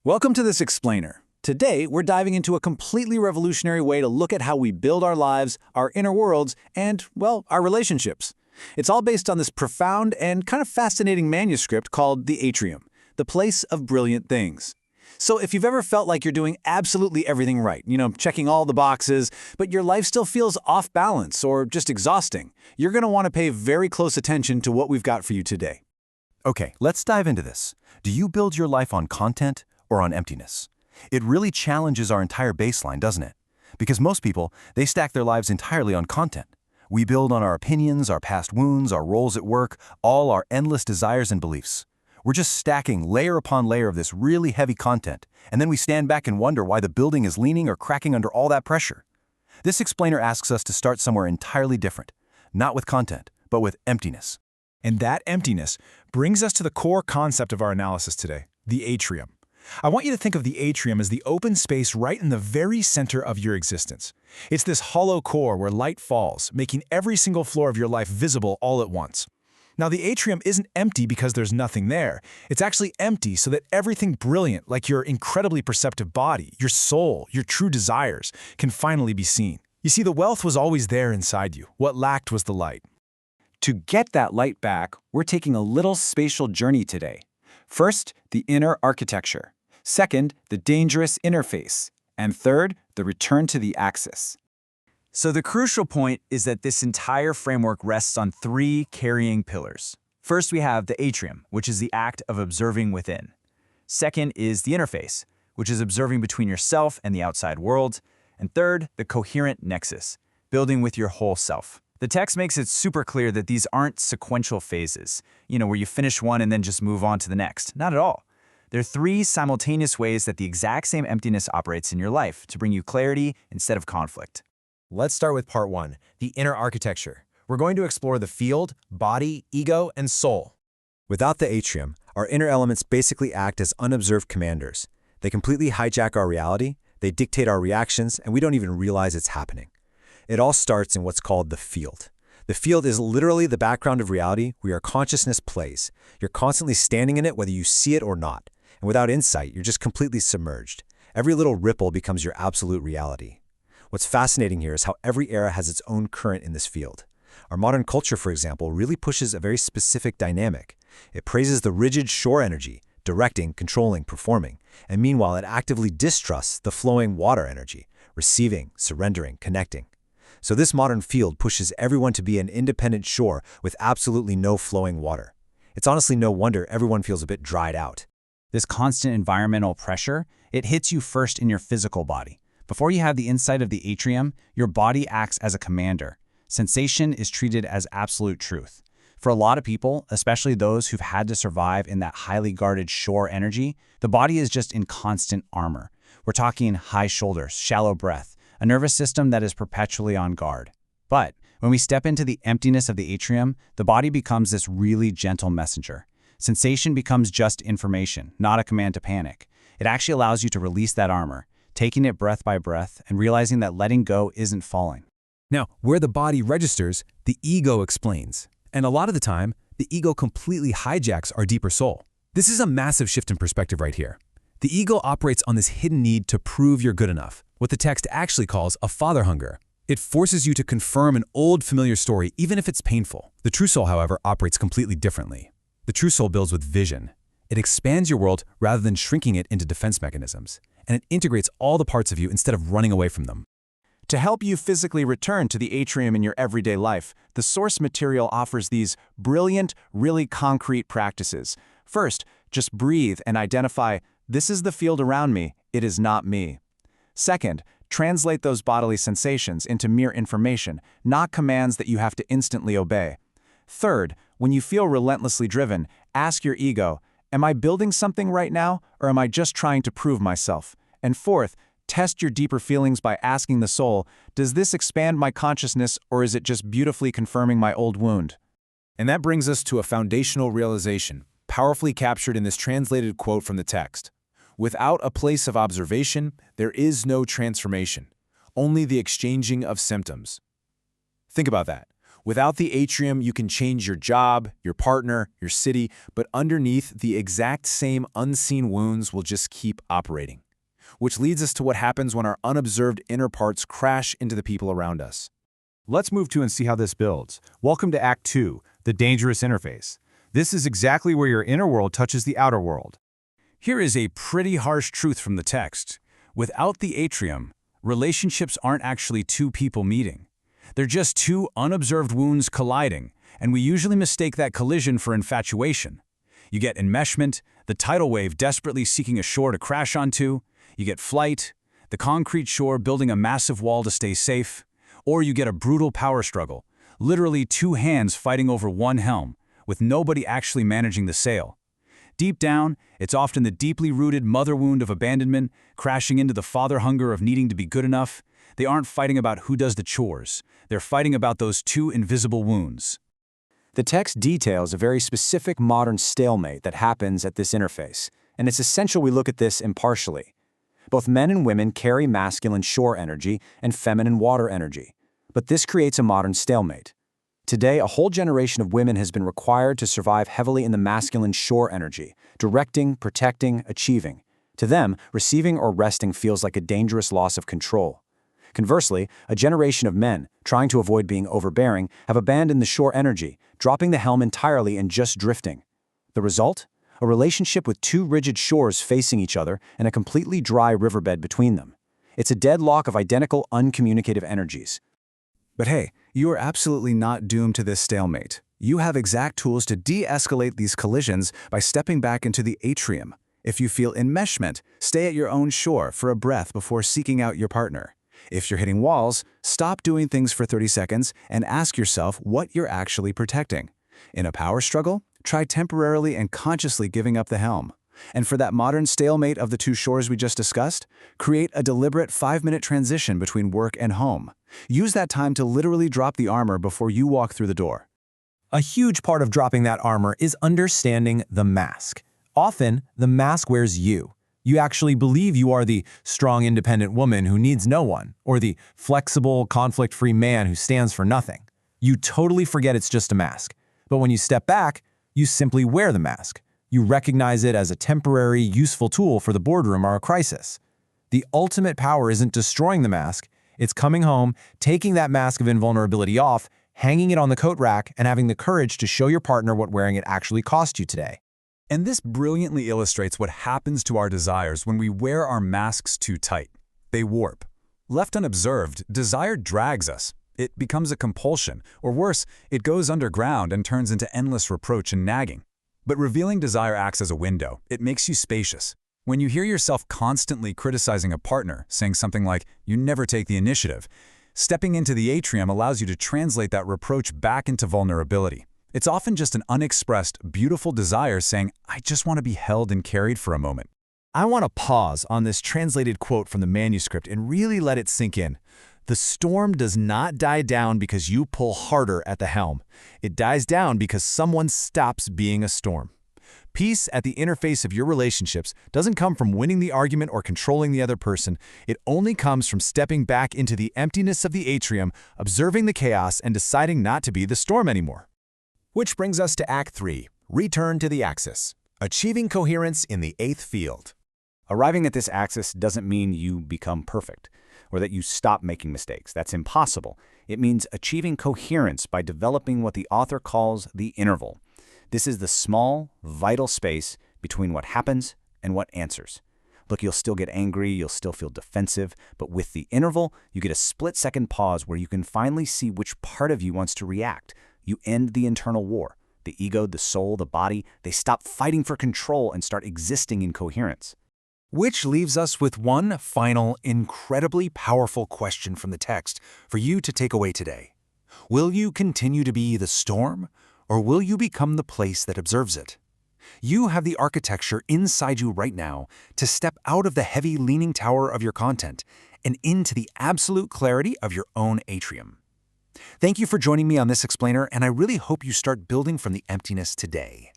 Welcome to this explainer. Today, we're diving into a completely revolutionary way to look at how we build our lives, our inner worlds, and, well, our relationships. It's all based on this profound and kind of fascinating manuscript called The Atrium, the place of brilliant things. So if you've ever felt like you're doing absolutely everything right, checking all the boxes, but your life still feels off balance or just exhausting, you're going to want to pay very close attention to what we've got for you today. Okay, let's dive into this. Do you build your life on content or on emptiness? It really challenges our entire baseline, doesn't it? Because most people, they stack their lives entirely on content. We build on our opinions, our past wounds, our roles at work, all our endless desires and beliefs. We're just stacking layer upon layer of this really heavy content, and then we stand back and wonder why the building is leaning or cracking under all that pressure. This explainer asks us to start somewhere entirely different, not with content, but with emptiness. And that emptiness brings us to the core concept of our analysis today, the atrium. I want you to think of the atrium as the open space right in the very center of your existence. It's this hollow core where light falls, making every single floor of your life visible all at once. Now, the atrium isn't empty because there's nothing there. It's actually empty so that everything brilliant, like your incredibly perceptive body, your soul, your true desires, can finally be seen. You see, the wealth was always there inside you. What lacked was the light. To get that light back, we're taking a little spatial journey today. First, the inner architecture. Second, the dangerous interface. And third, the return to the axis. So the crucial point is that this entire framework rests on three carrying pillars. First, we have the atrium, which is the act of observing within. Second is the interface, which is observing between yourself and the outside world. And third, the coherent nexus, building with your whole self. The text makes it super clear that these aren't sequential phases, where you finish one and then just move on to the next. Not at all. They're three simultaneous ways that the exact same emptiness operates in your life to bring you clarity instead of conflict. Let's start with part one, the inner architecture. We're going to explore the field, body, ego, and soul. Without the atrium, our inner elements basically act as unobserved commanders. They completely hijack our reality, they dictate our reactions, and we don't even realize it's happening. It all starts in what's called the field. The field is literally the background of reality where your consciousness plays. You're constantly standing in it whether you see it or not. And without insight, you're just completely submerged. Every little ripple becomes your absolute reality. What's fascinating here is how every era has its own current in this field. Our modern culture, for example, really pushes a very specific dynamic. It praises the rigid shore energy, directing, controlling, performing, and meanwhile it actively distrusts the flowing water energy, receiving, surrendering, connecting. So this modern field pushes everyone to be an independent shore with absolutely no flowing water. It's honestly no wonder everyone feels a bit dried out. This constant environmental pressure, it hits you first in your physical body. Before you have the insight of the atrium, your body acts as a commander. Sensation is treated as absolute truth. For a lot of people, especially those who've had to survive in that highly guarded shore energy, the body is just in constant armor. We're talking high shoulders, shallow breath, a nervous system that is perpetually on guard. But when we step into the emptiness of the atrium, the body becomes this really gentle messenger. Sensation becomes just information, not a command to panic. It actually allows you to release that armor, taking it breath by breath and realizing that letting go isn't falling. Now, where the body registers, the ego explains. And a lot of the time, the ego completely hijacks our deeper soul. This is a massive shift in perspective right here. The ego operates on this hidden need to prove you're good enough, what the text actually calls a father hunger. It forces you to confirm an old familiar story, even if it's painful. The true soul, however, operates completely differently. The true soul builds with vision. It expands your world rather than shrinking it into defense mechanisms. And it integrates all the parts of you instead of running away from them. To help you physically return to the atrium in your everyday life, the source material offers these brilliant, really concrete practices. First, just breathe and identify, this is the field around me, it is not me. Second, translate those bodily sensations into mere information, not commands that you have to instantly obey. Third, when you feel relentlessly driven, ask your ego, am I building something right now, or am I just trying to prove myself? And fourth, test your deeper feelings by asking the soul, does this expand my consciousness, or is it just beautifully confirming my old wound? And that brings us to a foundational realization, powerfully captured in this translated quote from the text. Without a place of observation, there is no transformation, only the exchanging of symptoms. Think about that. Without the atrium, you can change your job, your partner, your city, but underneath, the exact same unseen wounds will just keep operating. Which leads us to what happens when our unobserved inner parts crash into the people around us. Let's move to and see how this builds. Welcome to Act 2, the dangerous interface. This is exactly where your inner world touches the outer world. Here is a pretty harsh truth from the text. Without the atrium, relationships aren't actually two people meeting. They're just two unobserved wounds colliding, and we usually mistake that collision for infatuation. You get enmeshment, the tidal wave desperately seeking a shore to crash onto. You get flight, the concrete shore building a massive wall to stay safe. Or you get a brutal power struggle, literally two hands fighting over one helm, with nobody actually managing the sail. Deep down, it's often the deeply rooted mother wound of abandonment crashing into the father hunger of needing to be good enough. They aren't fighting about who does the chores. They're fighting about those two invisible wounds. The text details a very specific modern stalemate that happens at this interface, and it's essential we look at this impartially. Both men and women carry masculine shore energy and feminine water energy, but this creates a modern stalemate. Today, a whole generation of women has been required to survive heavily in the masculine shore energy, directing, protecting, achieving. To them, receiving or resting feels like a dangerous loss of control. Conversely, a generation of men, trying to avoid being overbearing, have abandoned the shore energy, dropping the helm entirely and just drifting. The result? A relationship with two rigid shores facing each other and a completely dry riverbed between them. It's a deadlock of identical, uncommunicative energies. But hey, you are absolutely not doomed to this stalemate. You have exact tools to de-escalate these collisions by stepping back into the atrium. If you feel enmeshment, stay at your own shore for a breath before seeking out your partner. If you're hitting walls, stop doing things for 30 seconds and ask yourself what you're actually protecting. In a power struggle, try temporarily and consciously giving up the helm. And for that modern stalemate of the two shores we just discussed, create a deliberate 5-minute transition between work and home. Use that time to literally drop the armor before you walk through the door. A huge part of dropping that armor is understanding the mask. Often, the mask wears you. You actually believe you are the strong, independent woman who needs no one, or the flexible, conflict-free man who stands for nothing. You totally forget it's just a mask. But when you step back, you simply wear the mask. You recognize it as a temporary, useful tool for the boardroom or a crisis. The ultimate power isn't destroying the mask. It's coming home, taking that mask of invulnerability off, hanging it on the coat rack, and having the courage to show your partner what wearing it actually cost you today. And this brilliantly illustrates what happens to our desires when we wear our masks too tight. They warp. Left unobserved, desire drags us. It becomes a compulsion, or worse, it goes underground and turns into endless reproach and nagging. But revealing desire acts as a window. It makes you spacious. When you hear yourself constantly criticizing a partner, saying something like, "You never take the initiative," stepping into the atrium allows you to translate that reproach back into vulnerability. It's often just an unexpressed, beautiful desire saying, "I just want to be held and carried for a moment." I want to pause on this translated quote from the manuscript and really let it sink in. The storm does not die down because you pull harder at the helm. It dies down because someone stops being a storm. Peace at the interface of your relationships doesn't come from winning the argument or controlling the other person. It only comes from stepping back into the emptiness of the atrium, observing the chaos, and deciding not to be the storm anymore. Which brings us to Act 3, Return to the Axis, achieving coherence in the 8th field. Arriving at this axis doesn't mean you become perfect, or that you stop making mistakes. That's impossible. It means achieving coherence by developing what the author calls the interval. This is the small, vital space between what happens and what answers. Look, you'll still get angry, you'll still feel defensive, but with the interval, you get a split-second pause where you can finally see which part of you wants to react. You end the internal war. The ego, the soul, the body, they stop fighting for control and start existing in coherence. Which leaves us with one final, incredibly powerful question from the text for you to take away today. Will you continue to be the storm, or will you become the place that observes it? You have the architecture inside you right now to step out of the heavy leaning tower of your content and into the absolute clarity of your own atrium. Thank you for joining me on this explainer, and I really hope you start building from the emptiness today.